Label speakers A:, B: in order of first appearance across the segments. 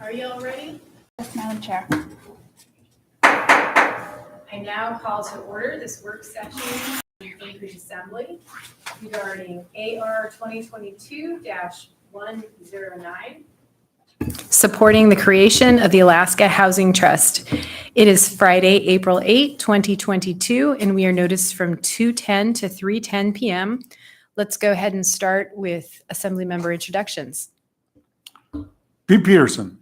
A: Are you all ready?
B: Yes, Madam Chair.
A: I now call to order this work session of the Anchorage Assembly regarding AR 2022-109, supporting the creation of the Alaska Housing Trust. It is Friday, April 8, 2022, and we are noticed from 2:10 to 3:10 p.m. Let's go ahead and start with Assembly member introductions.
C: Pete Peterson.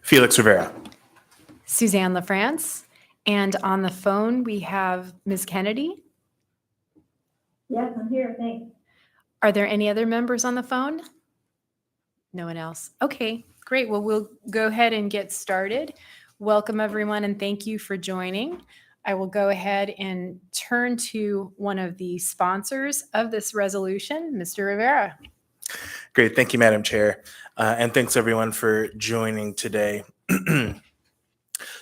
D: Felix Rivera.
A: Suzanne LaFrance. And on the phone, we have Ms. Kennedy.
E: Yes, I'm here, thanks.
A: Are there any other members on the phone? No one else. Okay, great. Well, we'll go ahead and get started. Welcome, everyone, and thank you for joining. I will go ahead and turn to one of the sponsors of this resolution, Mr. Rivera.
D: Great. Thank you, Madam Chair. And thanks, everyone, for joining today.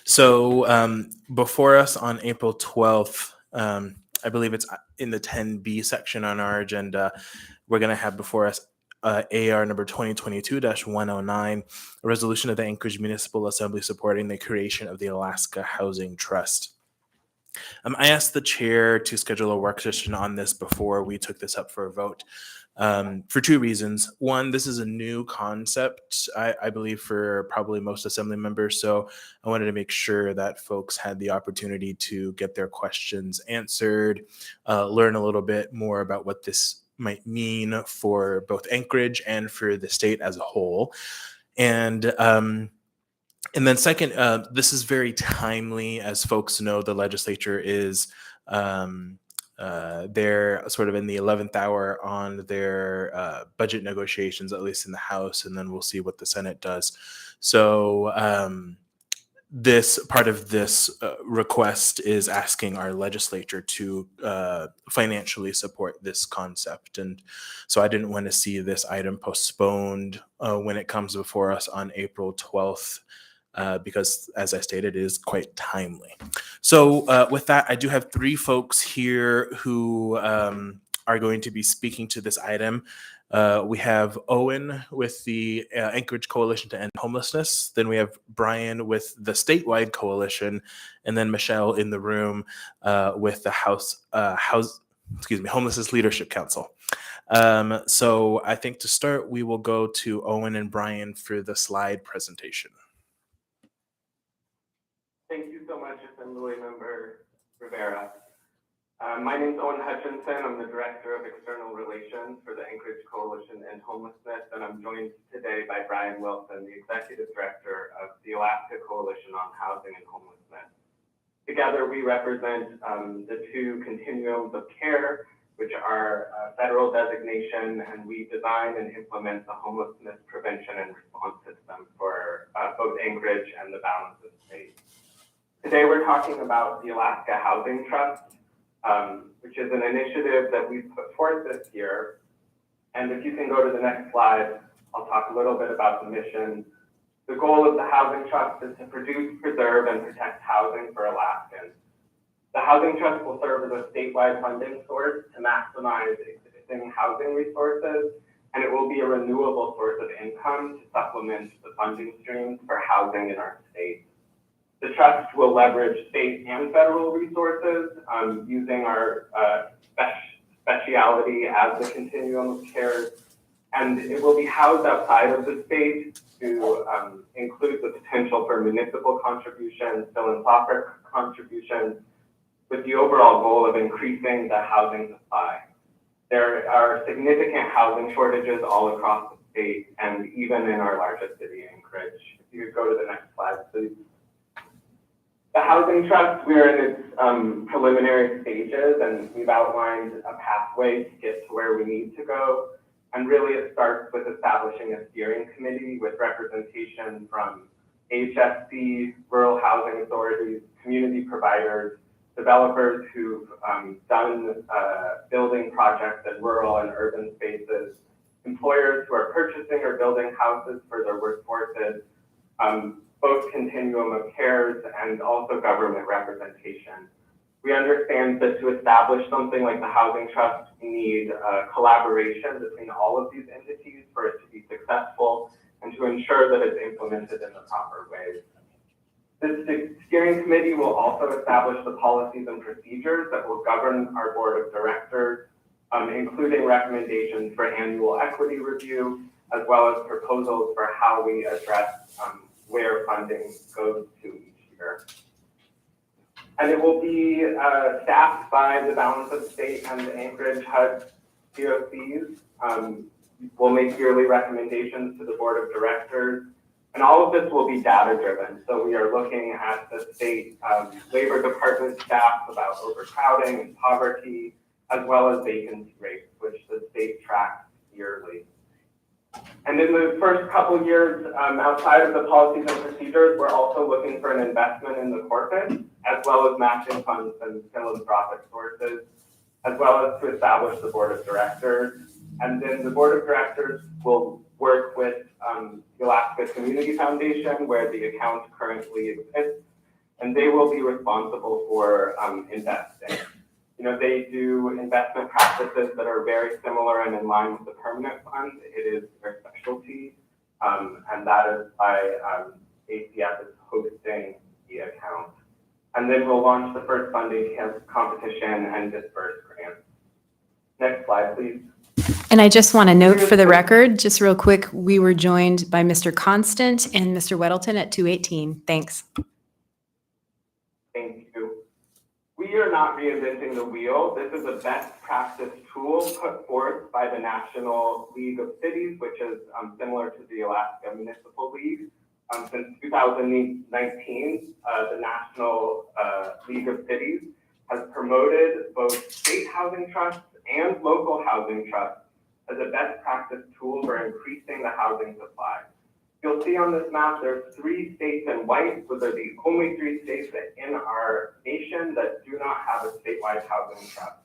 D: So before us on April 12th, I believe it's in the 10B section on our agenda, we're going to have before us AR number 2022-109, a resolution of the Anchorage Municipal Assembly supporting the creation of the Alaska Housing Trust. I asked the chair to schedule a work session on this before we took this up for a vote for two reasons. One, this is a new concept, I believe, for probably most assembly members. So I wanted to make sure that folks had the opportunity to get their questions answered, learn a little bit more about what this might mean for both Anchorage and for the state as a whole. And then second, this is very timely. As folks know, the legislature is they're sort of in the 11th hour on their budget negotiations, at least in the House, and then we'll see what the Senate does. So this part of this request is asking our legislature to financially support this concept. And so I didn't want to see this item postponed when it comes before us on April 12th. Because, as I stated, it is quite timely. So with that, I do have three folks here who are going to be speaking to this item. We have Owen with the Anchorage Coalition to End Homelessness. Then we have Brian with the Statewide Coalition, and then Michelle in the room with the Homelessness Leadership Council. So I think to start, we will go to Owen and Brian for the slide presentation.
F: Thank you so much, Assembly Member Rivera. My name is Owen Hutchinson. I'm the Director of External Relations for the Anchorage Coalition and Homelessness, and I'm joined today by Brian Wilson, the Executive Director of the Alaska Coalition on Housing and Homelessness. Together, we represent the two continuums of care, which are federal designation, and we design and implement the homelessness prevention and response system for both Anchorage and the balance of the state. Today, we're talking about the Alaska Housing Trust, which is an initiative that we put forth this year. And if you can go to the next slide, I'll talk a little bit about the mission. The goal of the Housing Trust is to produce, preserve, and protect housing for Alaskans. The Housing Trust will serve as a statewide funding source to maximize existing housing resources, and it will be a renewable source of income to supplement the funding streams for housing in our state. The trust will leverage state and federal resources using our speciality as the continuum of care, and it will be housed outside of the state to include the potential for municipal contributions, philanthropic contributions, with the overall goal of increasing the housing supply. There are significant housing shortages all across the state and even in our largest city, Anchorage. If you could go to the next slide, please. The Housing Trust, we're in its preliminary stages, and we've outlined a pathway to get to where we need to go. And really it starts with establishing a steering committee with representation from HFC, rural housing authorities, community providers, developers who've done building projects in rural and urban spaces, employers who are purchasing or building houses for their workforces, both continuum of cares and also government representation. We understand that to establish something like the Housing Trust, we need collaboration between all of these entities for it to be successful and to ensure that it's implemented in the proper ways. This steering committee will also establish the policies and procedures that will govern our board of directors, including recommendations for annual equity review, as well as proposals for how we address where funding goes to each year. And it will be staffed by the balance of state and the Anchorage HUD COCs. We'll make yearly recommendations to the board of directors. And all of this will be data driven. So we are looking at the state labor department staff about overcrowding and poverty, as well as vacancy rates, which the state tracks yearly. And in the first couple years, outside of the policies and procedures, we're also looking for an investment in the corpus, as well as matching funds and philanthropic sources, as well as to establish the board of directors. And then the board of directors will work with the Alaska Community Foundation, where the account currently exists, and they will be responsible for investing. You know, they do investment practices that are very similar and in line with the permanent fund. It is their specialty, and that is why ACF is hosting the account. And then we'll launch the first funding competition and disperse grants. Next slide, please.
A: And I just want to note for the record, just real quick, we were joined by Mr. Constant and Mr. Weddleton at 2:18. Thanks.
F: Thank you. We are not reinventing the wheel. This is a best practice tool put forth by the National League of Cities, which is similar to the Alaska Municipal League. Since 2019, the National League of Cities has promoted both state housing trusts and local housing trusts as a best practice tool for increasing the housing supply. You'll see on this map, there's 3 states in white. Those are the only 3 states in our nation that do not have a statewide housing trust.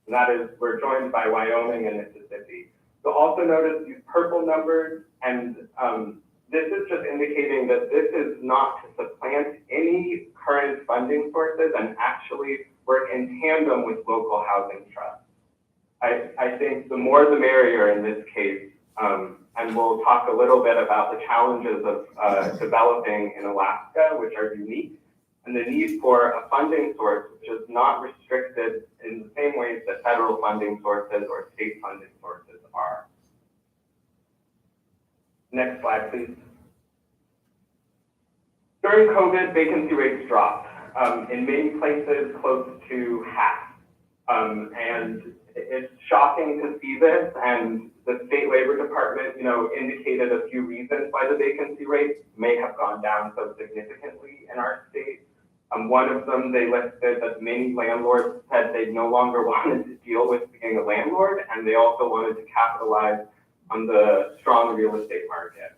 F: And that is, we're joined by Wyoming and Mississippi. You'll also notice these purple numbers, and this is just indicating that this is not to supplant any current funding sources and actually work in tandem with local housing trusts. I think the more the merrier in this case, and we'll talk a little bit about the challenges of developing in Alaska, which are unique, and the need for a funding source which is not restricted in the same ways that federal funding sources or state funding sources are. Next slide, please. During COVID, vacancy rates dropped. In many places, close to half. And it's shocking to see this, and the state labor department, indicated a few reasons why the vacancy rates may have gone down so significantly in our state. One of them, they listed that many landlords said they no longer wanted to deal with being a landlord, and they also wanted to capitalize on the strong real estate market.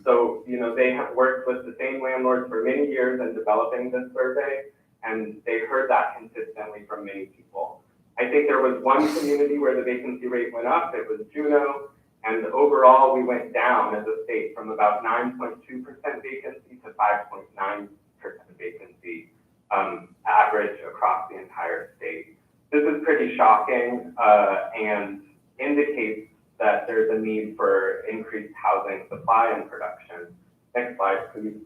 F: So, they have worked with the same landlords for many years in developing this survey, and they heard that consistently from many people. I think there was one community where the vacancy rate went up. It was Juneau, and overall we went down as a state from about 9.2% vacancy to 5.9% vacancy average across the entire state. This is pretty shocking and indicates that there's a need for increased housing supply and production. Next slide, please.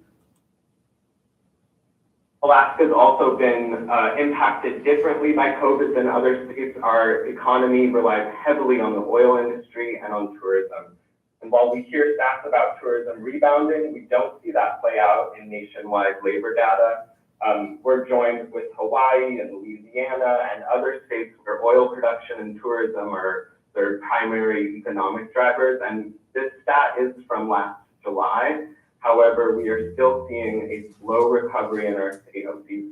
F: Alaska's also been impacted differently by COVID than other states. Our economy relies heavily on the oil industry and on tourism. And while we hear stats about tourism rebounding, we don't see that play out in nationwide labor data. We're joined with Hawaii and Louisiana and other states where oil production and tourism are their primary economic drivers. And this stat is from last July. However, we are still seeing a slow recovery in our state of these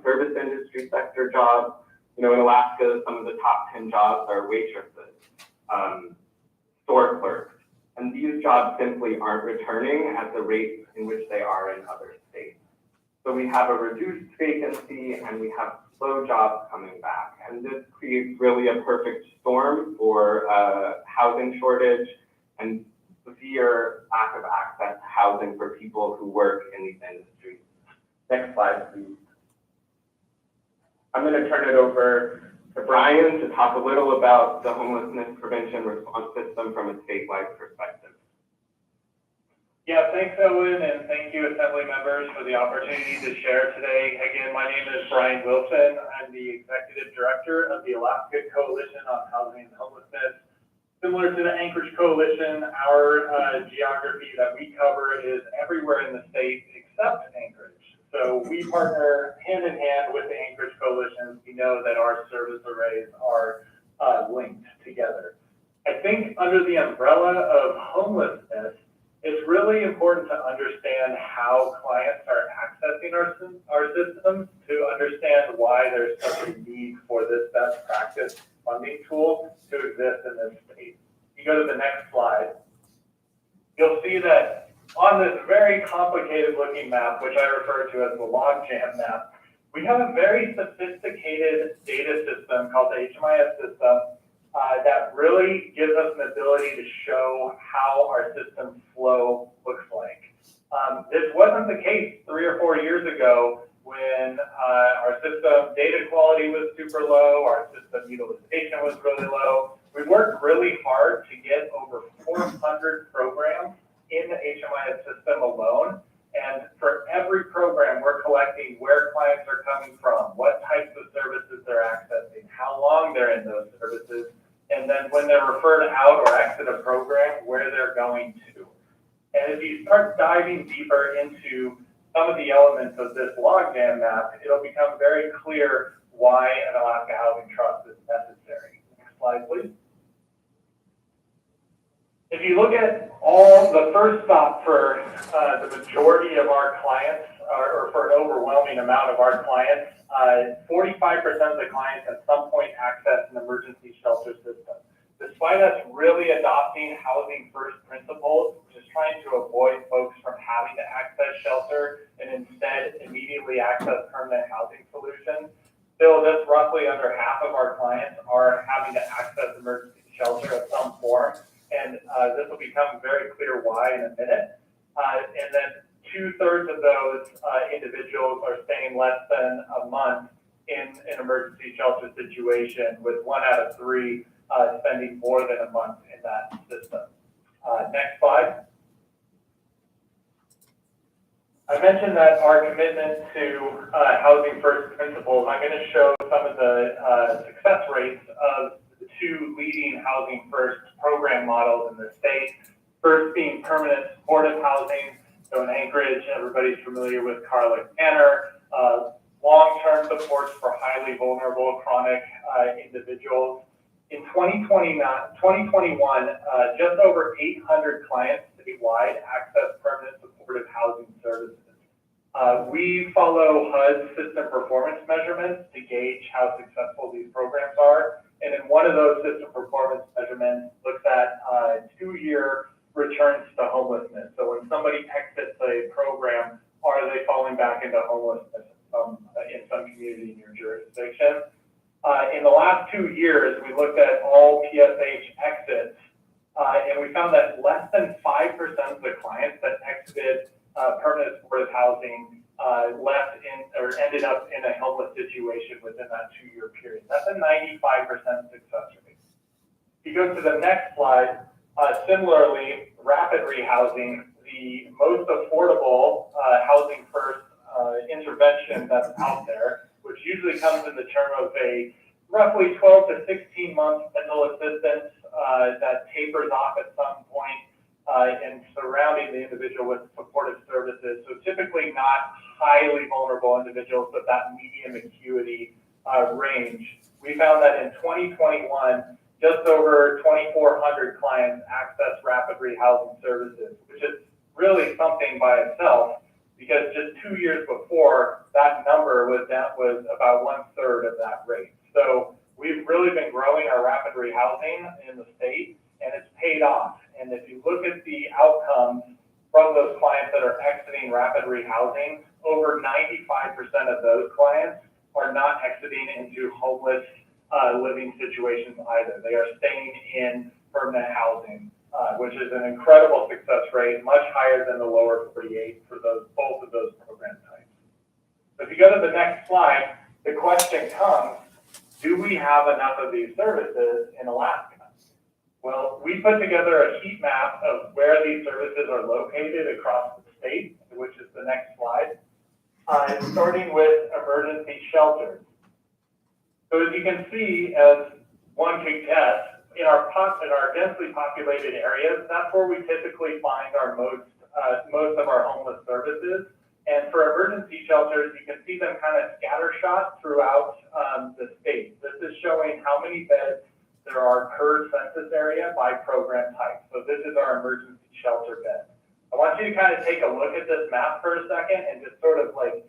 F: service industry sector jobs. In Alaska, some of the top 10 jobs are waitresses, store clerks, and these jobs simply aren't returning at the rate in which they are in other states. So we have a reduced vacancy and we have slow jobs coming back. And this creates really a perfect storm for housing shortage and severe lack of access to housing for people who work in these industries. Next slide, please. I'm going to turn it over to Brian to talk a little about the homelessness prevention response system from a statewide perspective.
B: Yeah, thanks, Owen, and thank you, Assembly members, for the opportunity to share today. Again, my name is Brian Wilson. I'm the Executive Director of the Alaska Coalition on Housing and Homelessness. Similar to the Anchorage Coalition, our geography that we cover is everywhere in the state except Anchorage. So we partner hand in hand with the Anchorage Coalition. We know that our service arrays are linked together. I think under the umbrella of homelessness, it's really important to understand how clients are accessing our systems to understand why there's such a need for this best practice funding tool to exist in this state. You go to the next slide, you'll see that on this very complicated looking map, which I refer to as the logjam map, we have a very sophisticated data system called the HMIS system that really gives us an ability to show how our system flow looks like. This wasn't the case 3 or 4 years ago when our system data quality was super low, our system utilization was really low. We worked really hard to get over 400 programs in the HMIS system alone. And for every program, we're collecting where clients are coming from, what types of services they're accessing, how long they're in those services, and then when they're referred out or exit a program, where they're going to. And if you start diving deeper into some of the elements of this logjam map, it'll become very clear why an Alaska Housing Trust is necessary. Next slide, please. If you look at all the first stop for the majority of our clients, or for an overwhelming amount of our clients, 45% of the clients at some point access an emergency shelter system. Despite us really adopting housing first principles, just trying to avoid folks from having to access shelter and instead immediately access permanent housing solutions, still just roughly under half of our clients are having to access emergency shelter of some form. And this will become very clear why in a minute. And then 2/3 of those individuals are staying less than a month in an emergency shelter situation, with 1 out of 3 spending more than a month in that system. Next slide. I mentioned that our commitment to housing first principles. I'm going to show some of the success rates of the 2 leading housing first program models in the state. First being permanent supportive housing. So in Anchorage, everybody's familiar with Carlick Manor. Long-term supports for highly vulnerable chronic individuals. In 2021, just over 800 clients statewide access permanent supportive housing services. We follow HUD's system performance measurements to gauge how successful these programs are. And in one of those system performance measurements looks at 2-year returns to homelessness. So when somebody exits a program, are they falling back into homelessness in some community in your jurisdiction? In the last 2 years, we looked at all PSH exits, and we found that less than 5% of the clients that exited permanent supportive housing left in or ended up in a homeless situation within that 2-year period. That's a 95% success rate. If you go to the next slide, similarly, rapid rehousing, the most affordable housing first intervention that's out there, which usually comes in the term of a roughly 12 to 16 month mental assistance that tapers off at some point and surrounding the individual with supportive services. So typically not highly vulnerable individuals, but that medium acuity range. We found that in 2021, just over 2,400 clients access rapid rehousing services, which is really something by itself, because just 2 years before, that number was about 1/3 of that rate. So we've really been growing our rapid rehousing in the state, and it's paid off. And if you look at the outcomes from those clients that are exiting rapid rehousing, over 95% of those clients are not exiting into homeless living situations either. They are staying in permanent housing, which is an incredible success rate, much higher than the lower 48 for both of those program types. So if you go to the next slide, the question comes, do we have enough of these services in Alaska? Well, we put together a heat map of where these services are located across the state, which is the next slide, starting with emergency shelters. So as you can see, as one could guess, in our densely populated areas, that's where we typically find our most of our homeless services. And for emergency shelters, you can see them kind of scattershot throughout the state. This is showing how many beds there are per census area by program type. So this is our emergency shelter bed. I want you to kind of take a look at this map for a second and just sort of like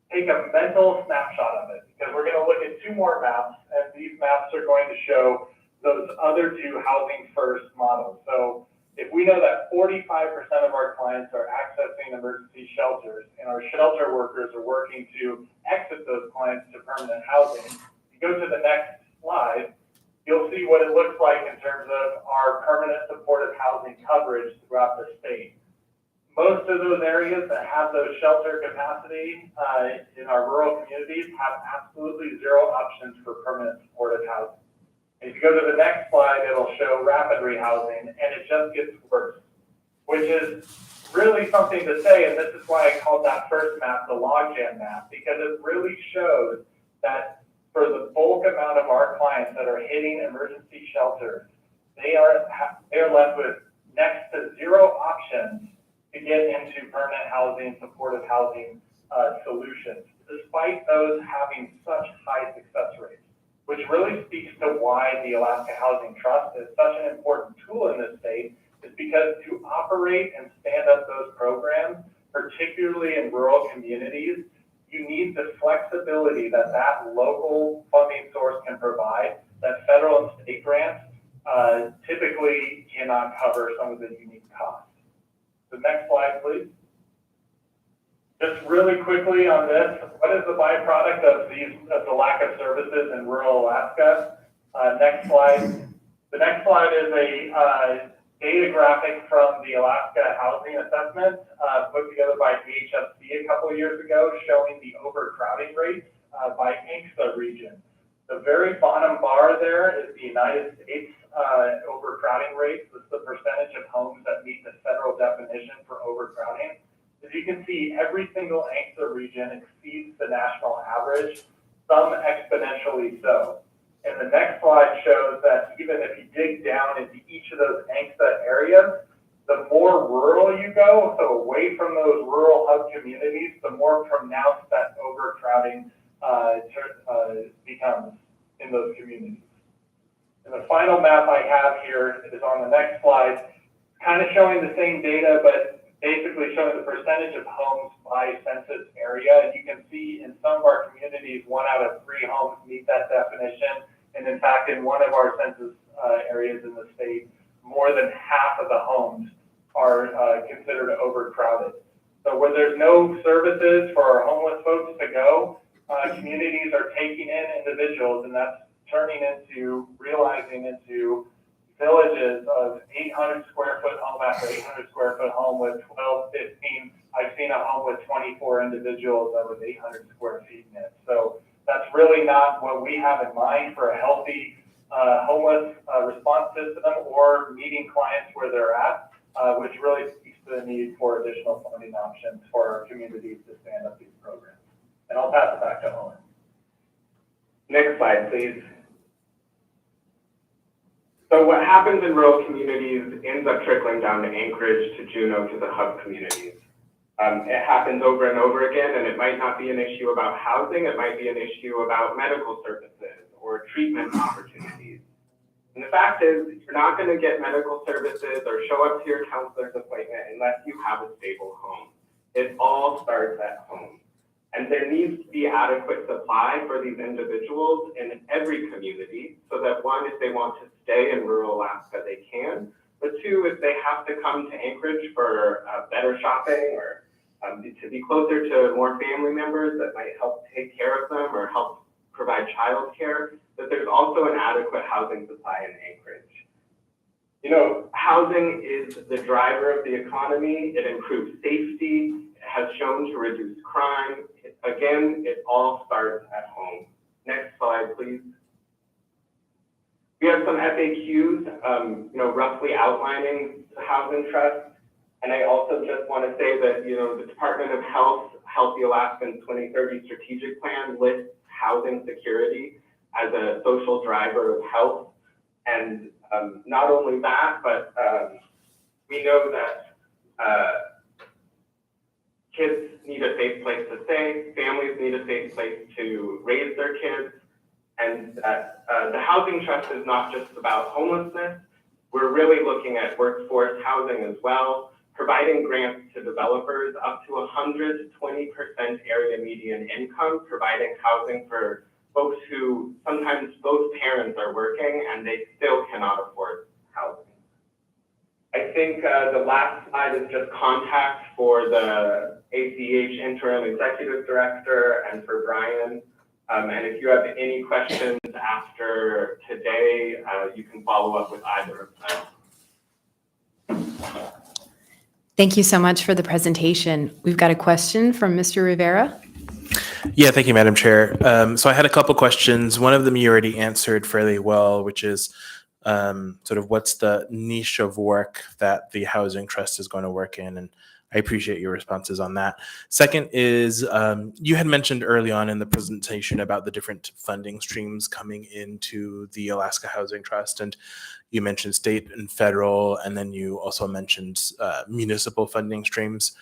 B: take a mental snapshot of it, because we're going to look at two more maps, and these maps are going to show those other two housing first models. So if we know that 45% of our clients are accessing emergency shelters and our shelter workers are working to exit those clients to permanent housing, you go to the next slide, you'll see what it looks like in terms of our permanent supportive housing coverage throughout the state. Most of those areas that have those shelter capacity in our rural communities have absolutely zero options for permanent supportive housing. If you go to the next slide, it'll show rapid rehousing, and it just gets worse, which is really something to say, and this is why I called that first map the logjam map, because it really shows that for the bulk amount of our clients that are hitting emergency shelters, they are left with next to zero options to get into permanent housing, supportive housing solutions, despite those having such high success rates, which really speaks to why the Alaska Housing Trust is such an important tool in this state, is because to operate and stand up those programs, particularly in rural communities, you need the flexibility that that local funding source can provide, that federal and state grants typically cannot cover some of the unique costs. The next slide, please. Just really quickly on this, what is the byproduct of the lack of services in rural Alaska? Next slide. The next slide is a data graphic from the Alaska Housing Assessment put together by DHFC a couple of years ago, showing the overcrowding rates by ANCSA region. The very bottom bar there is the United States overcrowding rates. This is the percentage of homes that meet the federal definition for overcrowding. As you can see, every single ANCSA region exceeds the national average, some exponentially so. And the next slide shows that even if you dig down into each of those ANCSA areas, the more rural you go, so away from those rural hub communities, the more pronounced that overcrowding becomes in those communities. And the final map I have here is on the next slide, kind of showing the same data, but basically showing the percentage of homes by census area. And you can see in some of our communities, 1 out of 3 homes meet that definition. And in fact, in one of our census areas in the state, more than half of the homes are considered overcrowded. So where there's no services for our homeless folks to go, communities are taking in individuals, and that's turning into, realizing into villages of 800 square foot home after 800 square foot home with 12, 15. I've seen a home with 24 individuals that was 800 square feet in it. So that's really not what we have in mind for a healthy homeless response system or meeting clients where they're at, which really speaks to the need for additional funding options for our communities to stand up these programs. And I'll pass it back to Owen.
F: Next slide, please. So what happens in rural communities ends up trickling down to Anchorage, to Juneau, to the hub communities. It happens over and over again, and it might not be an issue about housing, it might be an issue about medical services or treatment opportunities. And the fact is, you're not going to get medical services or show up to your counselor's appointment unless you have a stable home. It all starts at home. And there needs to be adequate supply for these individuals in every community so that 1, if they want to stay in rural Alaska, they can. But 2, if they have to come to Anchorage for better shopping or to be closer to more family members that might help take care of them or help provide childcare, that there's also an adequate housing supply in Anchorage. You know, housing is the driver of the economy. It improves safety. It has shown to reduce crime. Again, it all starts at home. Next slide, please. We have some FAQs, roughly outlining the housing trust. And I also just want to say that, the Department of Health, Healthy Alaskans 2030 strategic plan lists housing security as a social driver of health. And not only that, but we know that kids need a safe place to stay, families need a safe place to raise their kids, and that the housing trust is not just about homelessness. We're really looking at workforce housing as well, providing grants to developers up to 120% area median income, providing housing for folks who sometimes both parents are working and they still cannot afford housing. I think the last slide is just contact for the ACH interim executive director and for Brian. And if you have any questions after today, you can follow up with either of them.
A: Thank you so much for the presentation. We've got a question from Mr. Rivera.
D: Yeah, thank you, Madam Chair. So I had a couple questions. One of them you already answered fairly well, which is sort of what's the niche of work that the Housing Trust is going to work in, and I appreciate your responses on that. Second is, you had mentioned early on in the presentation about the different funding streams coming into the Alaska Housing Trust, and you mentioned state and federal, and then you also mentioned municipal funding streams.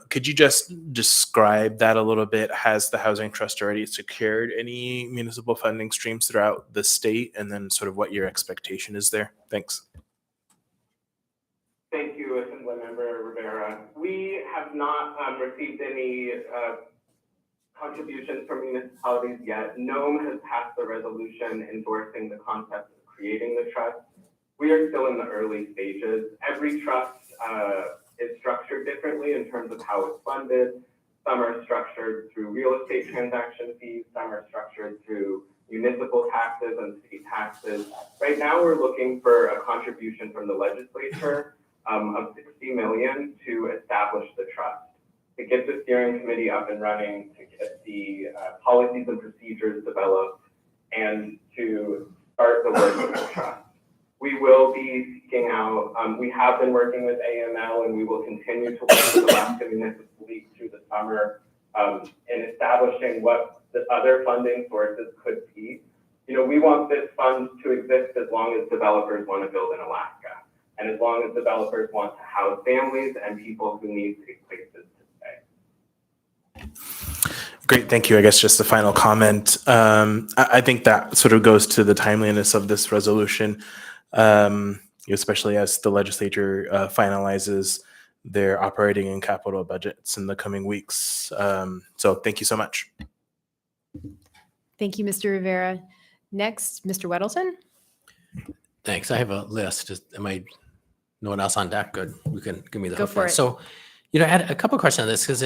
D: Could you just describe that a little bit? Has the Housing Trust already secured any municipal funding streams throughout the state, and then sort of what your expectation is there? Thanks.
F: Thank you, Assemblymember Rivera. We have not received any contributions from municipalities yet. NOME has passed the resolution endorsing the concept of creating the trust. We are still in the early stages. Every trust is structured differently in terms of how it's funded. Some are structured through real estate transaction fees. Some are structured through municipal taxes and state taxes. Right now, we're looking for a contribution from the legislature of $60 million to establish the trust, to get the steering committee up and running, to get the policies and procedures developed, and to start the work of the trust. We will be seeking out, we have been working with AML, and we will continue to work with Alaska Municipal League through the summer in establishing what the other funding sources could be. We want this fund to exist as long as developers want to build in Alaska, and as long as developers want to house families and people who need safe places to stay.
D: Great, thank you. I guess just a final comment. I think that sort of goes to the timeliness of this resolution, especially as the legislature finalizes their operating and capital budgets in the coming weeks. So thank you so much.
A: Thank you, Mr. Rivera. Next, Mr. Weddleton.
G: Thanks. I have a list. No one else on deck? Good. You can give me the
A: Go
G: hook
A: for
G: now.
A: it.
G: So, I had a couple of questions on this because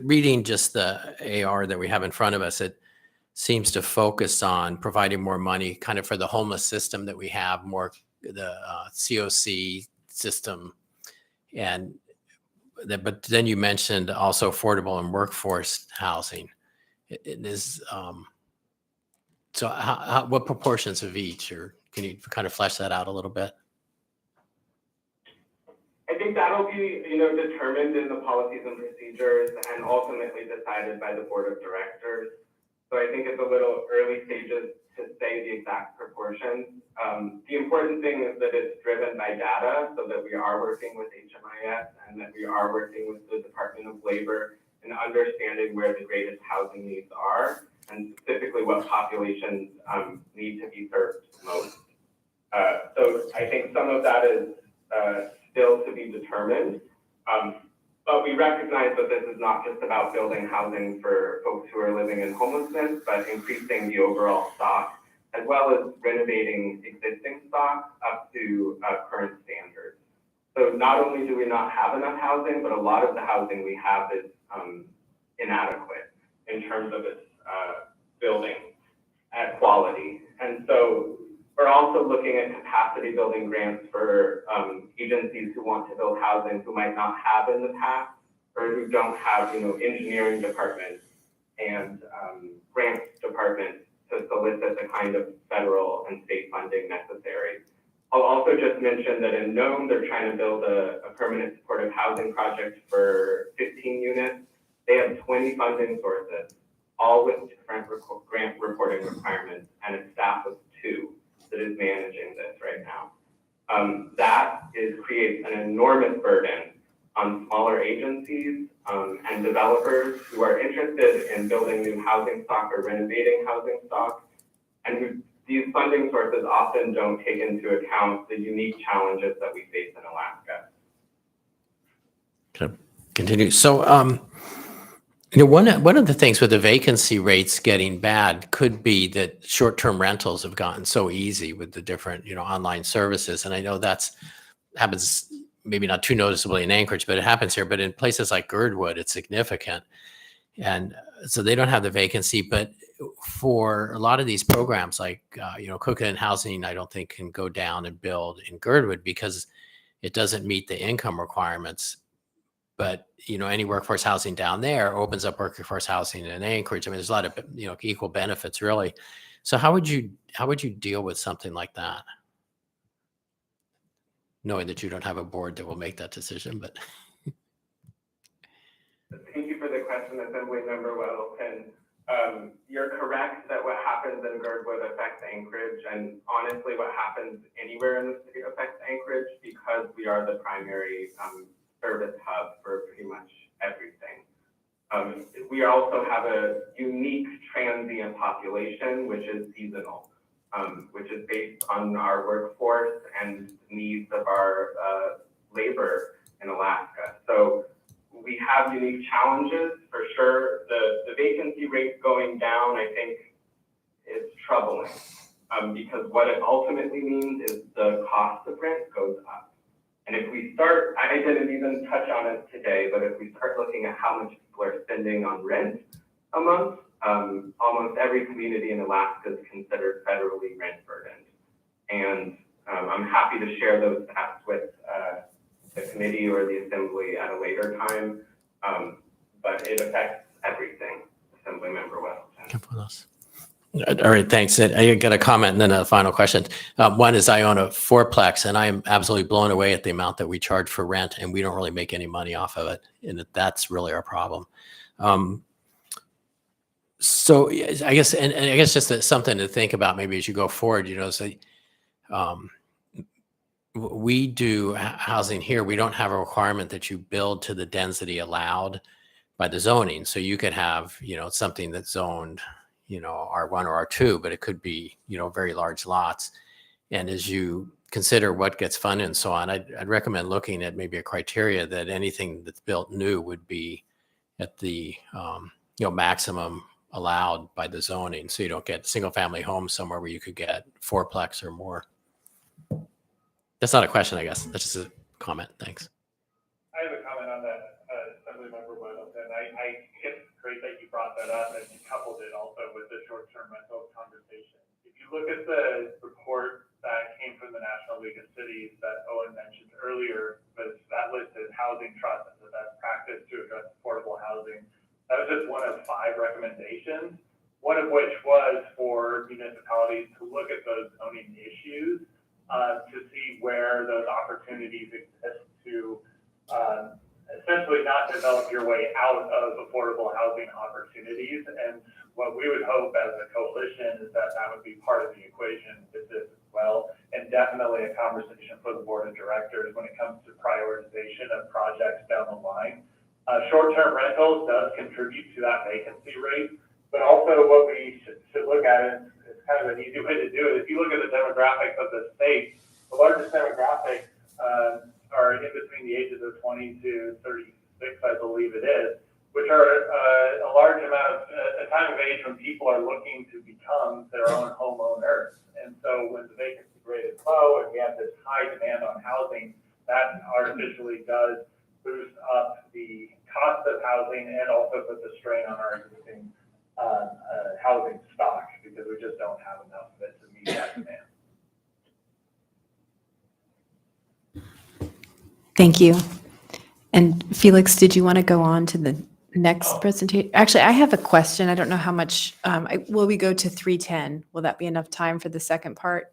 G: reading just the AR that we have in front of us, it seems to focus on providing more money kind of for the homeless system that we have, more the COC system. But then you mentioned also affordable and workforce housing. It is, so what proportions of each, or can you kind of flesh that out a little bit?
F: I think that'll be, determined in the policies and procedures and ultimately decided by the board of directors. So I think it's a little early stages to say the exact proportions. The important thing is that it's driven by data, so that we are working with HMIS and that we are working with the Department of Labor in understanding where the greatest housing needs are, and specifically what populations need to be served most. So I think some of that is still to be determined, but we recognize that this is not just about building housing for folks who are living in homelessness, but increasing the overall stock, as well as renovating existing stock up to current standards. So not only do we not have enough housing, but a lot of the housing we have is inadequate in terms of its building at quality. And so we're also looking at capacity building grants for agencies who want to build housing who might not have in the past, or who don't have, engineering departments and grants departments to solicit the kind of federal and state funding necessary. I'll also just mention that in Nome, they're trying to build a permanent supportive housing project for 15 units. They have 20 funding sources, all with different grant reporting requirements, and a staff of 2 that is managing this right now. That creates an enormous burden on smaller agencies and developers who are interested in building new housing stock or renovating housing stock, and who these funding sources often don't take into account the unique challenges that we face in Alaska.
G: Okay. Continue. So, one of the things with the vacancy rates getting bad could be that short-term rentals have gotten so easy with the different, online services. And I know happens maybe not too noticeably in Anchorage, but it happens here. But in places like Girdwood, it's significant. And so they don't have the vacancy. But for a lot of these programs like, Cookland Housing, I don't think can go down and build in Girdwood because it doesn't meet the income requirements. But, any workforce housing down there opens up workforce housing in Anchorage. I mean, there's a lot of, equal benefits really. So how would you deal with something like that? Knowing that you don't have a board that will make that decision, but.
F: Thank you for the question, Assembly Member Weddleton. You're correct that what happens in Girdwood affects Anchorage, and honestly, what happens anywhere in the city affects Anchorage because we are the primary service hub for pretty much everything. We also have a unique transient population, which is seasonal, which is based on our workforce and needs of our labor in Alaska. So we have unique challenges for sure. The vacancy rate going down, I think, is troubling because what it ultimately means is the cost of rent goes up. And if we start, I didn't even touch on it today, but if we start looking at how much people are spending on rent a month, almost every community in Alaska is considered federally rent burdened. And I'm happy to share those stats with the committee or the assembly at a later time, but it affects everything, Assembly Member Weddleton.
G: All right, thanks. I got a comment and then a final question. One is I own a 4-plex and I am absolutely blown away at the amount that we charge for rent, and we don't really make any money off of it. And that's really our problem. So I guess, and I guess just something to think about maybe as you go forward, we do housing here. We don't have a requirement that you build to the density allowed by the zoning. So you could have, something that's zoned, R1 or R2, but it could be, very large lots. And as you consider what gets funded and so on, I'd recommend looking at maybe a criteria that anything that's built new would be at the, maximum allowed by the zoning. So you don't get single family homes somewhere where you could get 4-plex or more. That's not a question, I guess. That's just a comment. Thanks.
B: I have a comment on that, Assembly Member Weddleton. It's great that you brought that up and you coupled it also with the short-term rental conversation. If you look at the report that came from the National League of Cities that Owen mentioned earlier, that listed housing trust as the best practice to address affordable housing. That was just one of 5 recommendations, one of which was for municipalities to look at those zoning issues to see where those opportunities exist to essentially not develop your way out of affordable housing opportunities. And what we would hope as a coalition is that that would be part of the equation with this as well, and definitely a conversation for the board of directors when it comes to prioritization of projects down the line. Short-term rentals does contribute to that vacancy rate, but also what we should look at is kind of an easy way to do it. If you look at the demographics of the state, the largest demographics are in between the ages of 20 to 36, I believe it is, which are a large amount of a time of age when people are looking to become their own homeowners. And so when the vacancy rate is low and we have this high demand on housing, that artificially does boost up the cost of housing and also puts a strain on our existing housing stock because we just don't have enough of it to meet that demand.
A: Thank you. And Felix, did you want to go on to the next presentation. Actually, I have a question. I don't know how much, will we go to 310? Will that be enough time for the second part?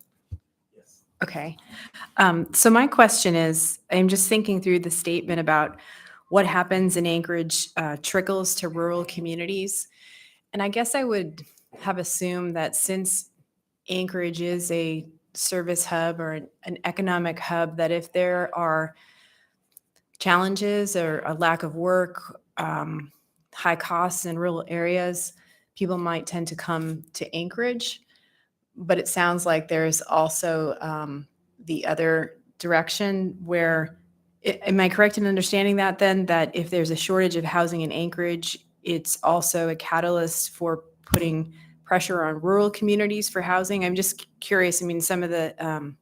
D: Yes.
A: Okay. So my question is, I'm just thinking through the statement about what happens in Anchorage trickles to rural communities. And I guess I would have assumed that since Anchorage is a service hub or an economic hub, that if there are challenges or a lack of work, high costs in rural areas, people might tend to come to Anchorage. But it sounds like there's also the other direction where, am I correct in understanding that then, that if there's a shortage of housing in Anchorage, it's also a catalyst for putting pressure on rural communities for housing? I'm just curious. I mean, some of the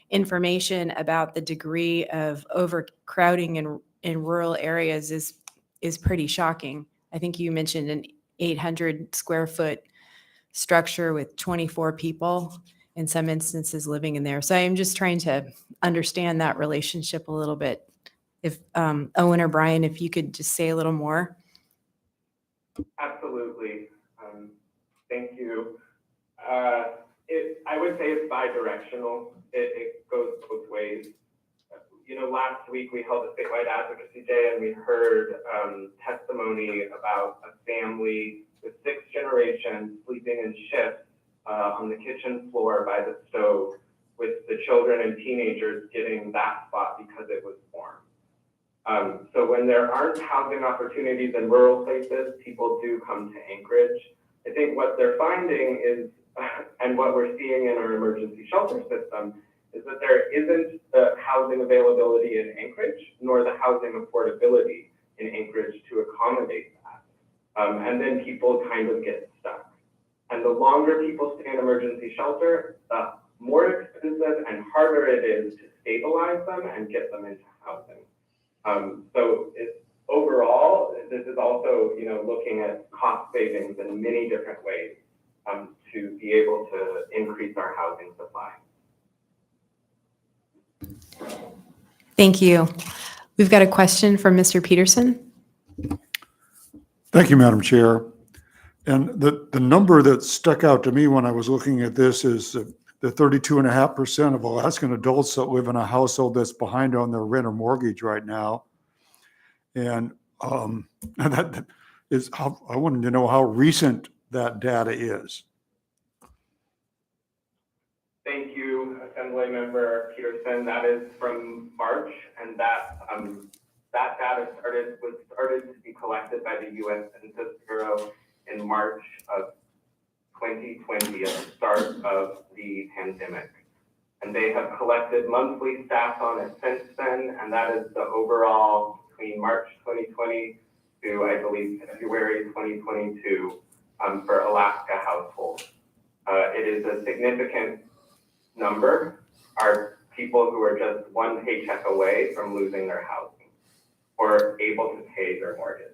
A: information about the degree of overcrowding in rural areas is pretty shocking. I think you mentioned an 800 square foot structure with 24 people in some instances living in there. So I'm just trying to understand that relationship a little bit. If Owen or Brian, if you could just say a little more.
F: Absolutely. Thank you. I would say it's bi-directional. It goes both ways. Last week we held a statewide advocacy day and we heard testimony about a family with 6 generations sleeping in shifts on the kitchen floor by the stove, with the children and teenagers getting that spot because it was warm. So when there aren't housing opportunities in rural places, people do come to Anchorage. I think what they're finding is, and what we're seeing in our emergency shelter system, is that there isn't the housing availability in Anchorage, nor the housing affordability in Anchorage to accommodate that. And then people kind of get stuck. And the longer people stay in emergency shelter, the more expensive and harder it is to stabilize them and get them into housing. So overall, this is also, looking at cost savings in many different ways to be able to increase our housing supply.
A: Thank you. We've got a question from Mr. Peterson.
C: Thank you, Madam Chair. And the number that stuck out to me when I was looking at this is the 32.5% of Alaskan adults that live in a household that's behind on their rent or mortgage right now. And that is how I wanted to know how recent that data is.
F: Thank you, Assemblymember Peterson. That is from March, and that data was started to be collected by the U.S. Census Bureau in March of 2020, at the start of the pandemic. And they have collected monthly stats on it since then, and that is the overall between March 2020 to, I believe, February 2022 for Alaska households. It is a significant number are people who are just one paycheck away from losing their housing or able to pay their mortgage.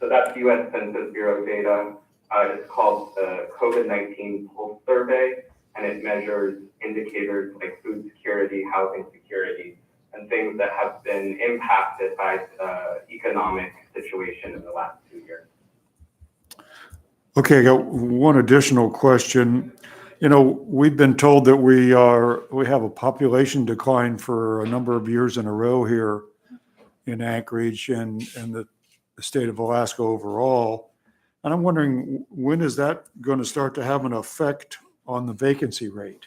F: So that's U.S. Census Bureau data. It's called the COVID-19 Pulse Survey, and it measures indicators like food security, housing security, and things that have been impacted by the economic situation in the last 2 years.
C: Okay, I got one additional question. We've been told that we have a population decline for a number of years in a row here in Anchorage and the state of Alaska overall. And I'm wondering, when is that going to start to have an effect on the vacancy rate?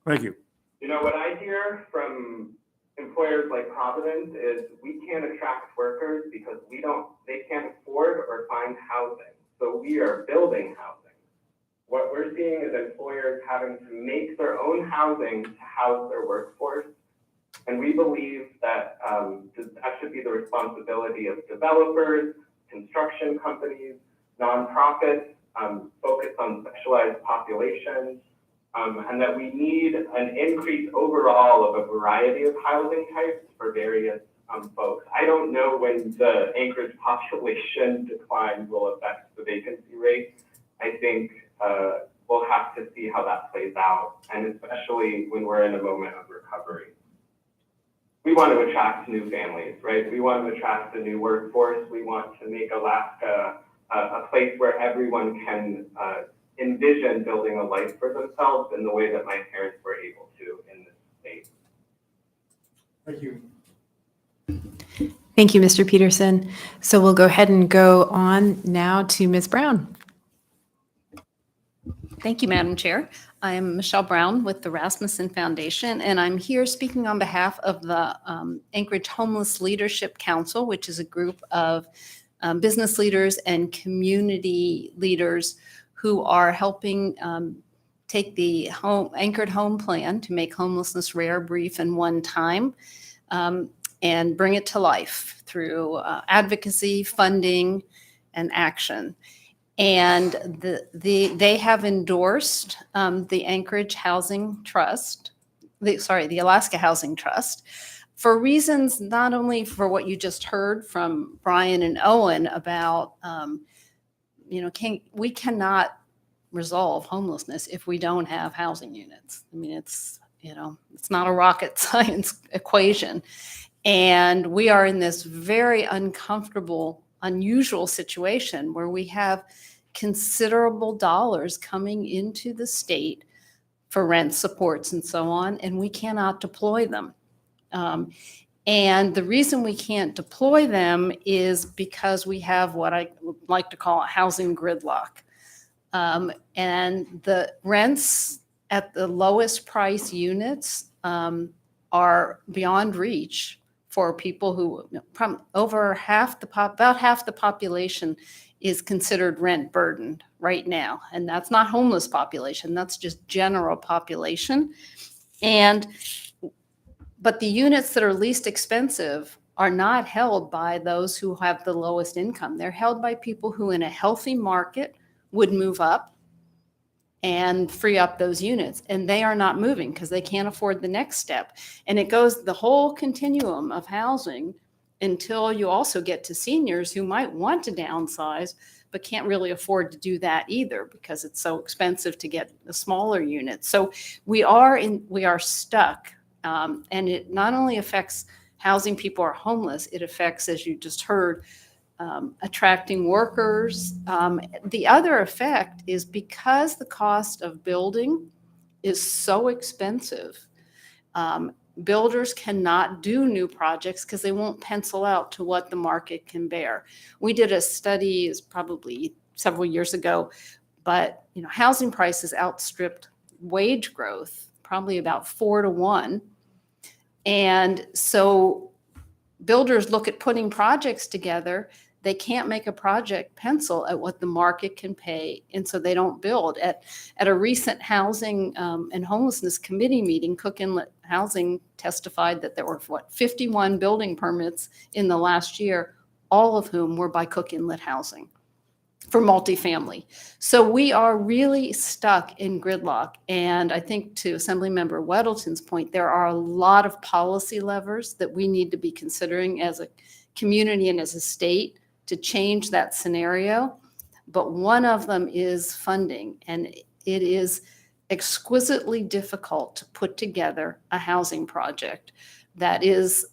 C: Thank you.
F: What I hear from employers like Providence is we can't attract workers because they can't afford or find housing. So we are building housing. What we're seeing is employers having to make their own housing to house their workforce. And we believe that that should be the responsibility of developers, construction companies, nonprofits, focused on specialized populations, and that we need an increase overall of a variety of housing types for various folks. I don't know when the Anchorage population decline will affect the vacancy rate. I think we'll have to see how that plays out, and especially when we're in a moment of recovery. we want to attract new families, right? We want to attract the new workforce. We want to make Alaska a place where everyone can envision building a life for themselves in the way that my parents were able to in this state.
B: Thank you.
A: Thank you, Mr. Peterson. So we'll go ahead and go on now to Ms. Brown.
H: Thank you, Madam Chair. I am Michelle Brown with the Rasmussen Foundation, and I'm here speaking on behalf of the Anchorage Homeless Leadership Council, which is a group of business leaders and community leaders who are helping take the Anchored Home Plan to make homelessness rare, brief, and one time, and bring it to life through advocacy, funding, and action. And they have endorsed the Anchorage Housing Trust, the Alaska Housing Trust, for reasons not only for what you just heard from Brian and Owen about, we cannot resolve homelessness if we don't have housing units. I mean, it's not a rocket science equation. And we are in this very uncomfortable, unusual situation where we have considerable dollars coming into the state for rent supports and so on, and we cannot deploy them. And the reason we can't deploy them is because we have what I would like to call a housing gridlock. And the rents at the lowest price units are beyond reach for people who, about half the population is considered rent burdened right now. And that's not homeless population, that's just general population. But the units that are least expensive are not held by those who have the lowest income. They're held by people who in a healthy market would move up and free up those units. And they are not moving because they can't afford the next step. And it goes the whole continuum of housing until you also get to seniors who might want to downsize, but can't really afford to do that either because it's so expensive to get a smaller unit. So we are stuck. And it not only affects housing people who are homeless, it affects, as you just heard, attracting workers. The other effect is because the cost of building is so expensive, builders cannot do new projects because they won't pencil out to what the market can bear. We did a study, it's probably several years ago, but housing prices outstripped wage growth, probably about 4 to 1. And so builders look at putting projects together. They can't make a project pencil at what the market can pay, and so they don't build. At a recent housing and homelessness committee meeting, Cook Inlet Housing testified that there were 51 building permits in the last year, all of whom were by Cook Inlet Housing for multifamily. So we are really stuck in gridlock. And I think to Assemblymember Weddleton's point, there are a lot of policy levers that we need to be considering as a community and as a state to change that scenario. But one of them is funding, and it is exquisitely difficult to put together a housing project that is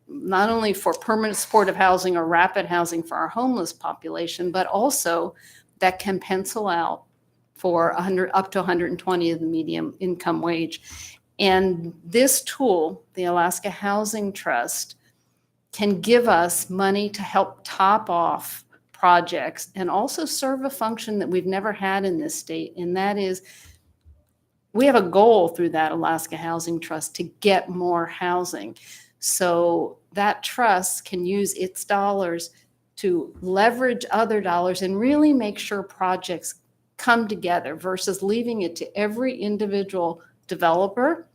H: not only for permanent supportive housing or rapid housing for our homeless population, but also that can pencil out for up to 120 of the median income wage. And this tool, the Alaska Housing Trust, can give us money to help top off projects and also serve a function that we've never had in this state. And that is, we have a goal through that Alaska Housing Trust to get more housing. So that trust can use its dollars to leverage other dollars and really make sure projects come together versus leaving it to every individual developer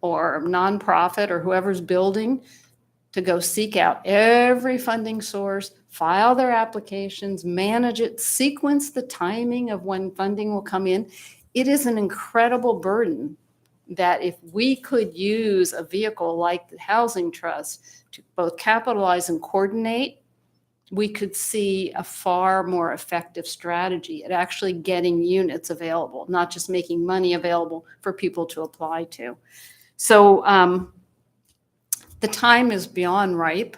H: or nonprofit or whoever's building to go seek out every funding source, file their applications, manage it, sequence the timing of when funding will come in. It is an incredible burden that if we could use a vehicle like the Housing Trust to both capitalize and coordinate, we could see a far more effective strategy at actually getting units available, not just making money available for people to apply to. So the time is beyond ripe.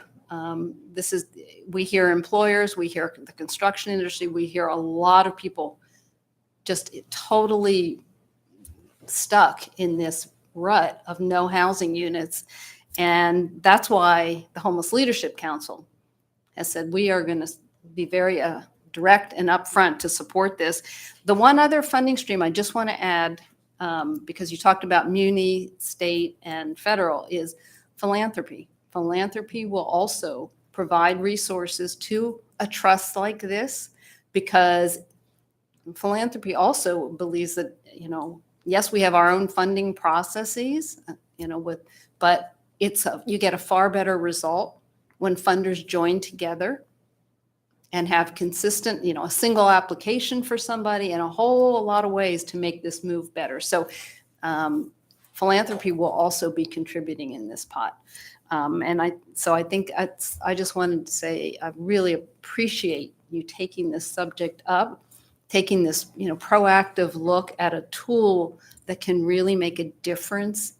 H: We hear employers, we hear the construction industry, we hear a lot of people just totally stuck in this rut of no housing units. And that's why the Homeless Leadership Council has said we are going to be very direct and upfront to support this. The one other funding stream I just want to add, because you talked about muni, state, and federal, is philanthropy. Philanthropy will also provide resources to a trust like this, because philanthropy also believes that, yes, we have our own funding processes, but you get a far better result when funders join together and have consistent, a single application for somebody and a whole lot of ways to make this move better. So philanthropy will also be contributing in this pot. I think I just wanted to say I really appreciate you taking this subject up, taking this, proactive look at a tool that can really make a difference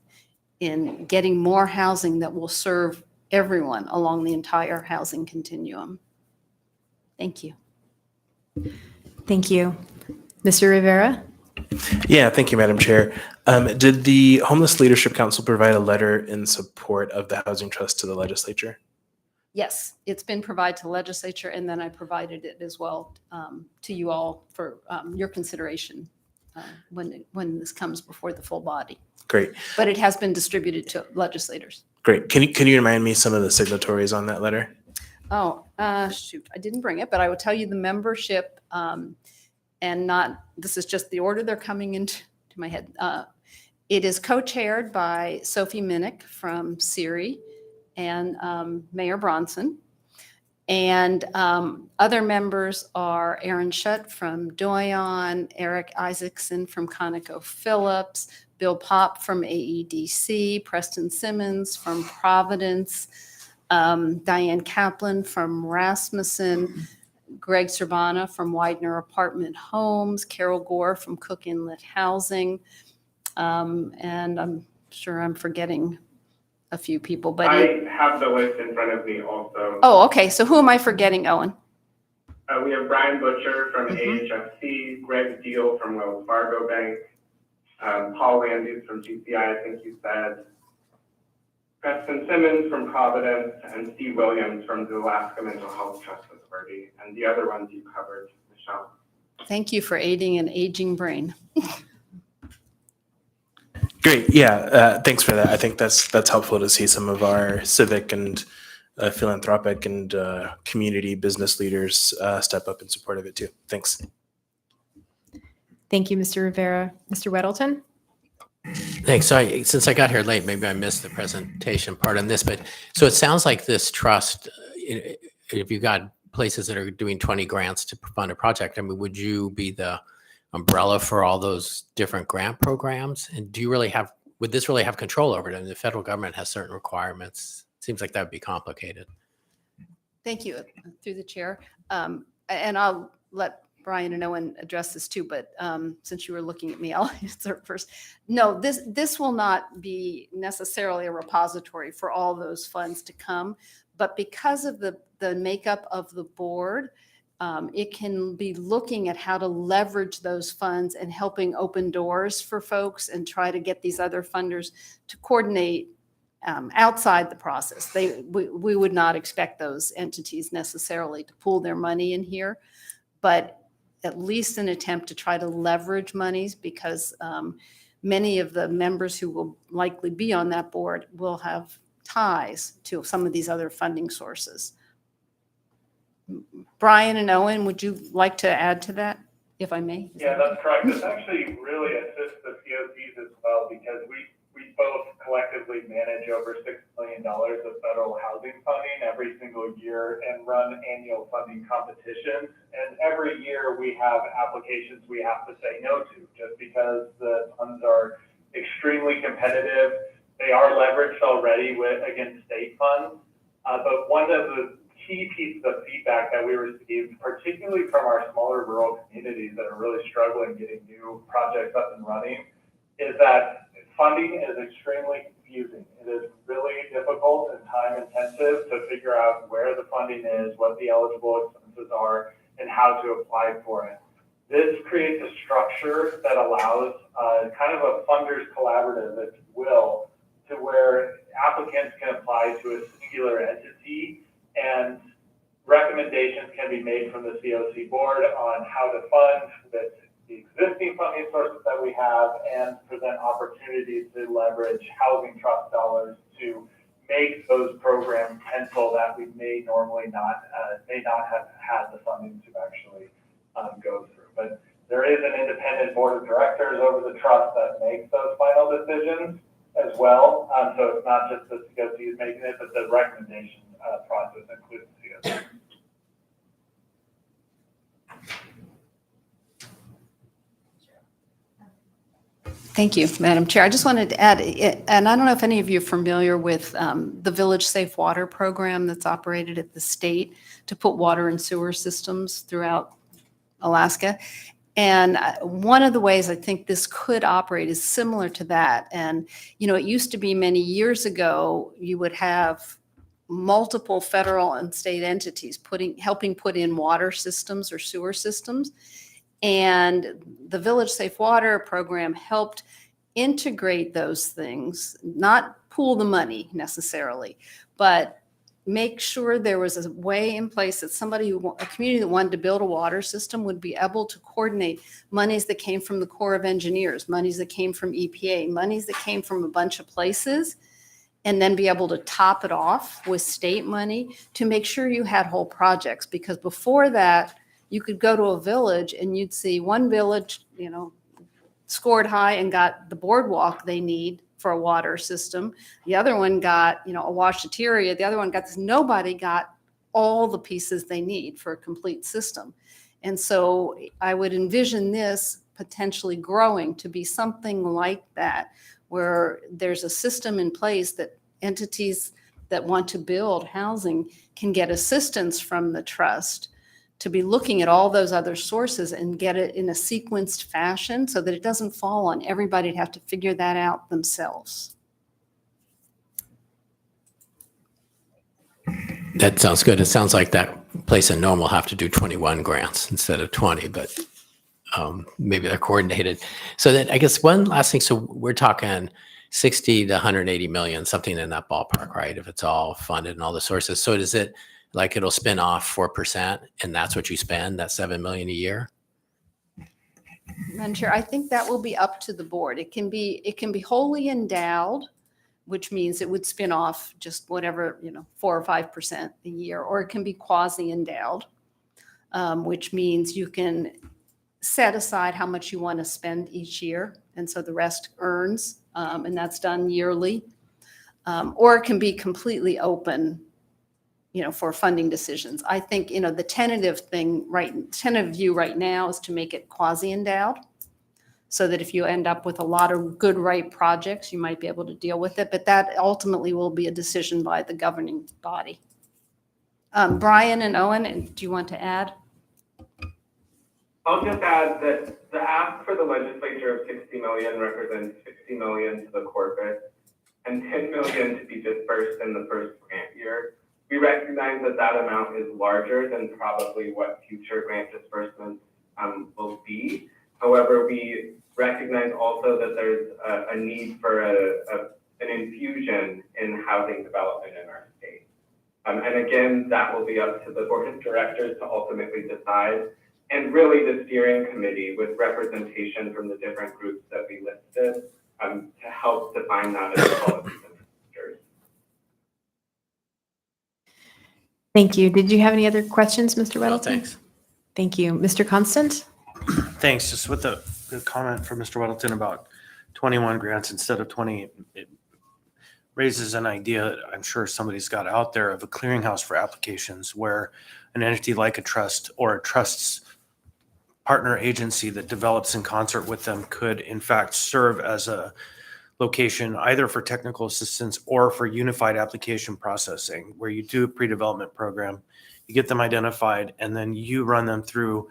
H: in getting more housing that will serve everyone along the entire housing continuum. Thank you.
A: Thank you. Mr. Rivera?
D: Yeah, thank you, Madam Chair. Did the Homeless Leadership Council provide a letter in support of the Housing Trust to the legislature?
H: Yes, it's been provided to the legislature, and then I provided it as well to you all for your consideration when this comes before the full body.
D: Great.
H: But it has been distributed to legislators.
D: Great. Can you remind me some of the signatories on that letter?
H: Oh, shoot, I didn't bring it, but I will tell you the membership, this is just the order they're coming into my head. It is co-chaired by Sophie Minnick from SERI and Mayor Bronson. And other members are Aaron Shutt from Doyon, Eric Isaacson from ConocoPhillips, Bill Popp from AEDC, Preston Simmons from Providence, Diane Kaplan from Rasmussen, Greg Cerbana from Widener Apartment Homes, Carol Gore from Cook Inlet Housing, and I'm sure I'm forgetting a few people. But
F: I have the list in front of me also.
H: Oh, okay. So who am I forgetting, Owen?
F: We have Brian Butcher from AHFC, Greg Deal from Wells Fargo Bank, Paul Landis from GCI, I think you said, Preston Simmons from Providence, and Steve Williams from the Alaska Mental Health Trust Authority, and the other ones you covered, Michelle.
H: Thank you for aiding an aging brain.
D: Great. Yeah. Thanks for that. I think that's helpful to see some of our civic and philanthropic and community business leaders step up in support of it too. Thanks.
A: Thank you, Mr. Rivera. Mr. Weddleton?
G: Thanks. So since I got here late, maybe I missed the presentation part on this, but so it sounds like this trust, if you got places that are doing 20 grants to fund a project, I mean, would you be the umbrella for all those different grant programs? And would this really have control over it? I mean, the federal government has certain requirements. It seems like that would be complicated.
H: Thank you, through the chair. And I'll let Brian and Owen address this too, but since you were looking at me, I'll answer first. No, this will not be necessarily a repository for all those funds to come, but because of the makeup of the board, it can be looking at how to leverage those funds and helping open doors for folks and try to get these other funders to coordinate outside the process. We would not expect those entities necessarily to pool their money in here, but at least an attempt to try to leverage monies, because many of the members who will likely be on that board will have ties to some of these other funding sources. Brian and Owen, would you like to add to that, if I may?
B: Yeah, that's correct. This actually really assists the COCs as well, because we both collectively manage over $6 million of federal housing funding every single year and run annual funding competitions. And every year we have applications we have to say no to, just because the funds are extremely competitive. They are leveraged already against state funds. But one of the key pieces of feedback that we received, particularly from our smaller rural communities that are really struggling getting new projects up and running, is that funding is extremely confusing. It is really difficult and time intensive to figure out where the funding is, what the eligible expenses are, and how to apply for it. This creates a structure that allows kind of a funders collaborative, if you will, to where applicants can apply to a singular entity and recommendations can be made from the COC board on how to fund the existing funding sources that we have and present opportunities to leverage housing trust dollars to make those programs pencil that we may normally not have had the funding to actually go through. But there is an independent board of directors over the trust that makes those final decisions as well. So it's not just the COC making it, but the recommendation process includes the COC.
H: Thank you, Madam Chair. I just wanted to add, and I don't know if any of you are familiar with the Village Safe Water program that's operated at the state to put water and sewer systems throughout Alaska. And one of the ways I think this could operate is similar to that. And, you know, it used to be many years ago, you would have multiple federal and state entities helping put in water systems or sewer systems. And the Village Safe Water program helped integrate those things, not pool the money necessarily, but make sure there was a way in place that a community that wanted to build a water system would be able to coordinate monies that came from the Corps of Engineers, monies that came from EPA, monies that came from a bunch of places, and then be able to top it off with state money to make sure you had whole projects. Because before that, you could go to a village and you'd see one village, you know, scored high and got the boardwalk they need for a water system. The other one got, you know, a washateria. The other one got this. Nobody got all the pieces they need for a complete system. And so I would envision this potentially growing to be something like that, where there's a system in place that entities that want to build housing can get assistance from the trust to be looking at all those other sources and get it in a sequenced fashion so that it doesn't fall on everybody to have to figure that out themselves.
G: That sounds good. It sounds like that place in Nome will have to do 21 grants instead of 20, but maybe they're coordinated. So then I guess one last thing. So we're talking 60 to 180 million, something in that ballpark, right? If it's all funded and all the sources. So does it, like it'll spin off 4% and that's what you spend, that 7 million a year?
H: Madam Chair, I think that will be up to the board. It can be wholly endowed, which means it would spin off just whatever, 4 or 5% a year, or it can be quasi-endowed, which means you can set aside how much you want to spend each year, and so the rest earns, and that's done yearly. Or it can be completely open, for funding decisions. I think, the tentative view right now is to make it quasi-endowed, so that if you end up with a lot of good, right projects, you might be able to deal with it. But that ultimately will be a decision by the governing body. Brian and Owen, do you want to add?
F: I'll just add that the ask for the legislature of 60 million represents 60 million to the corpus and 10 million to be dispersed in the first grant year. We recognize that that amount is larger than probably what future grant disbursements will be. However, we recognize also that there's a need for an infusion in housing development in our state. And again, that will be up to the board of directors to ultimately decide, and really the steering committee with representation from the different groups that we listed to help define that as policies and procedures.
A: Thank you. Did you have any other questions, Mr.
G: Well,
A: Weddleton?
G: thanks.
A: Thank you. Mr. Constant?
I: Thanks. Just with the comment from Mr. Weddleton about 21 grants instead of 20, it raises an idea that I'm sure somebody's got out there of a clearinghouse for applications where an entity like a trust or a trust's partner agency that develops in concert with them could in fact serve as a location either for technical assistance or for unified application processing, where you do a pre-development program, you get them identified, and then you run them through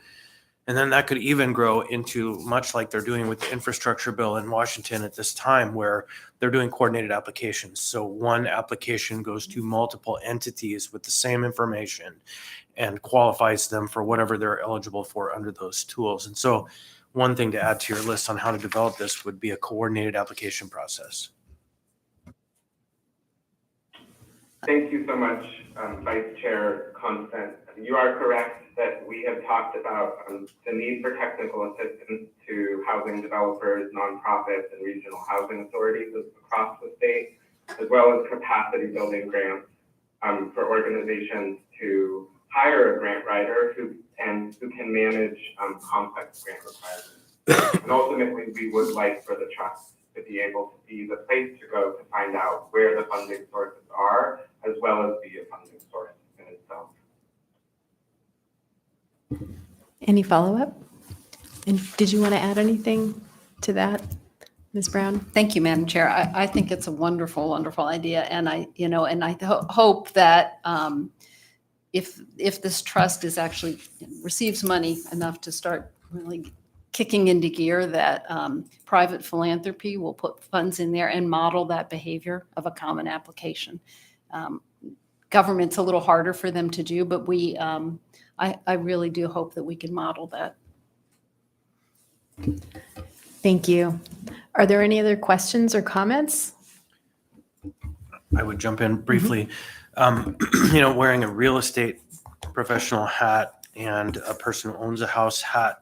I: And then that could even grow into much like they're doing with the infrastructure bill in Washington at this time, where they're doing coordinated applications. So one application goes to multiple entities with the same information and qualifies them for whatever they're eligible for under those tools. And so one thing to add to your list on how to develop this would be a coordinated application process.
F: Thank you so much, Vice Chair Constant. You are correct that we have talked about the need for technical assistance to housing developers, nonprofits, and regional housing authorities across the state, as well as capacity building grants for organizations to hire a grant writer who can manage complex grant requirements. And ultimately, we would like for the trust to be able to be the place to go to find out where the funding sources are, as well as be a funding source in itself.
A: Any follow-up? And did you want to add anything to that, Ms. Brown?
H: Thank you, Madam Chair. I think it's a wonderful, wonderful idea. And I hope that if this trust is actually receives money enough to start really kicking into gear, that private philanthropy will put funds in there and model that behavior of a common application. Government's a little harder for them to do, but I really do hope that we can model that.
A: Thank you. Are there any other questions or comments?
I: I would jump in briefly. Wearing a real estate professional hat and a person who owns a house hat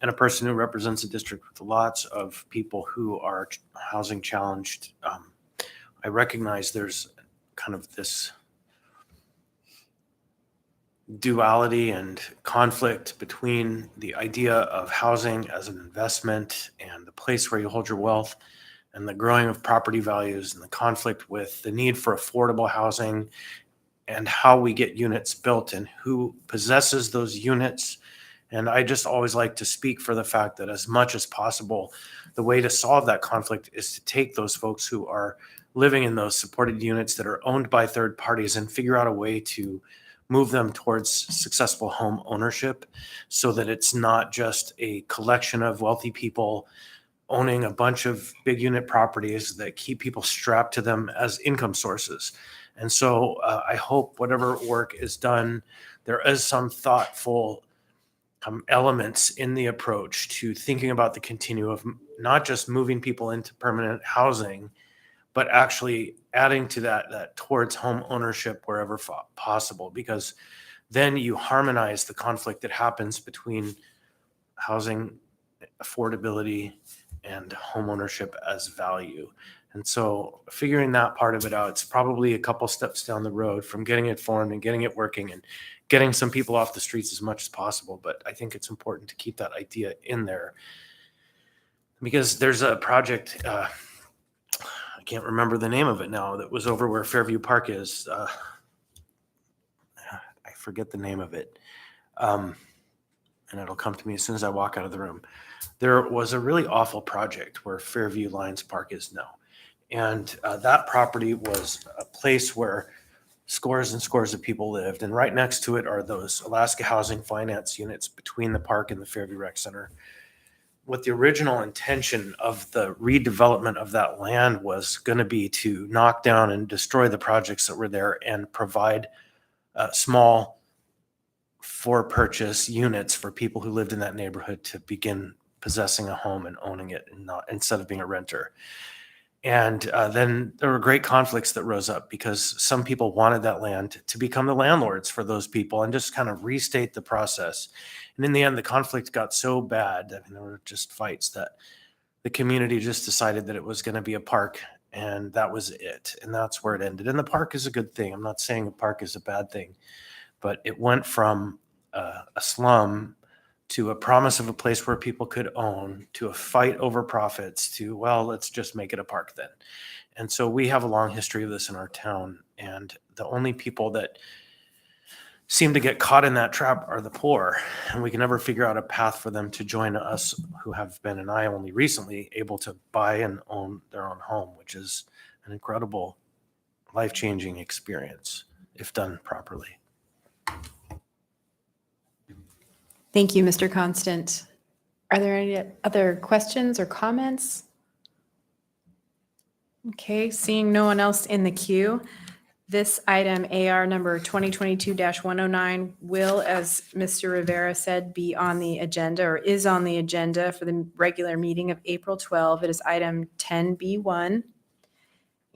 I: and a person who represents a district with lots of people who are housing challenged, I recognize there's kind of this duality and conflict between the idea of housing as an investment and the place where you hold your wealth, and the growing of property values, and the conflict with the need for affordable housing and how we get units built and who possesses those units. And I just always like to speak for the fact that as much as possible, the way to solve that conflict is to take those folks who are living in those supported units that are owned by third parties and figure out a way to move them towards successful home ownership, so that it's not just a collection of wealthy people owning a bunch of big unit properties that keep people strapped to them as income sources. And so I hope whatever work is done, there is some thoughtful elements in the approach to thinking about the continuum of not just moving people into permanent housing, but actually adding to that towards home ownership wherever possible, because then you harmonize the conflict that happens between housing affordability and home ownership as value. And so figuring that part of it out, it's probably a couple steps down the road from getting it formed and getting it working and getting some people off the streets as much as possible. But I think it's important to keep that idea in there, because there's a project, I can't remember the name of it now, that was over where Fairview Park is. I forget the name of it. And it'll come to me as soon as I walk out of the room. There was a really awful project where Fairview Lions Park is now. And that property was a place where scores and scores of people lived. And right next to it are those Alaska Housing Finance units between the park and the Fairview Rec Center. What the original intention of the redevelopment of that land was going to be to knock down and destroy the projects that were there and provide small for purchase units for people who lived in that neighborhood to begin possessing a home and owning it, and not, instead of being a renter. And then there were great conflicts that rose up because some people wanted that land to become the landlords for those people and just kind of restate the process. And in the end, the conflict got so bad, I mean, there were just fights, that the community just decided that it was going to be a park, and that was it. And that's where it ended. And the park is a good thing. I'm not saying a park is a bad thing, but it went from a slum to a promise of a place where people could own, to a fight over profits, to, well, let's just make it a park then. And so we have a long history of this in our town. And the only people that seem to get caught in that trap are the poor. And we can never figure out a path for them to join us, who have been, and I only recently, able to buy and own their own home, which is an incredible, life-changing experience if done properly.
A: Thank you, Mr. Constant. Are there any other questions or comments? Okay, seeing no one else in the queue, this item AR number 2022-109 will, as Mr. Rivera said, be on the agenda or is on the agenda for the regular meeting of April 12. It is item 10B1.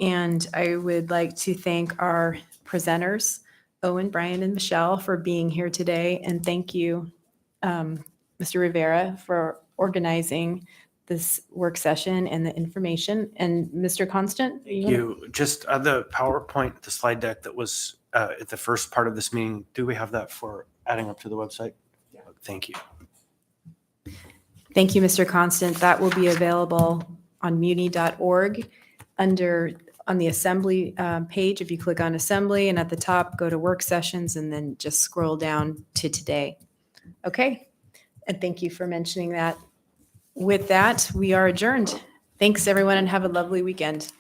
A: And I would like to thank our presenters, Owen, Brian, and Michelle, for being here today. And thank you, Mr. Rivera, for organizing this work session and the information. And Mr. Constant?
I: You just the PowerPoint, the slide deck that was at the first part of this meeting, do we have that for adding up to the website? Yeah. Thank you.
A: Thank you, Mr. Constant. That will be available on muni.org on the assembly page. If you click on assembly and at the top, go to work sessions and then just scroll down to today. Okay. And thank you for mentioning that. With that, we are adjourned. Thanks, everyone, and have a lovely weekend.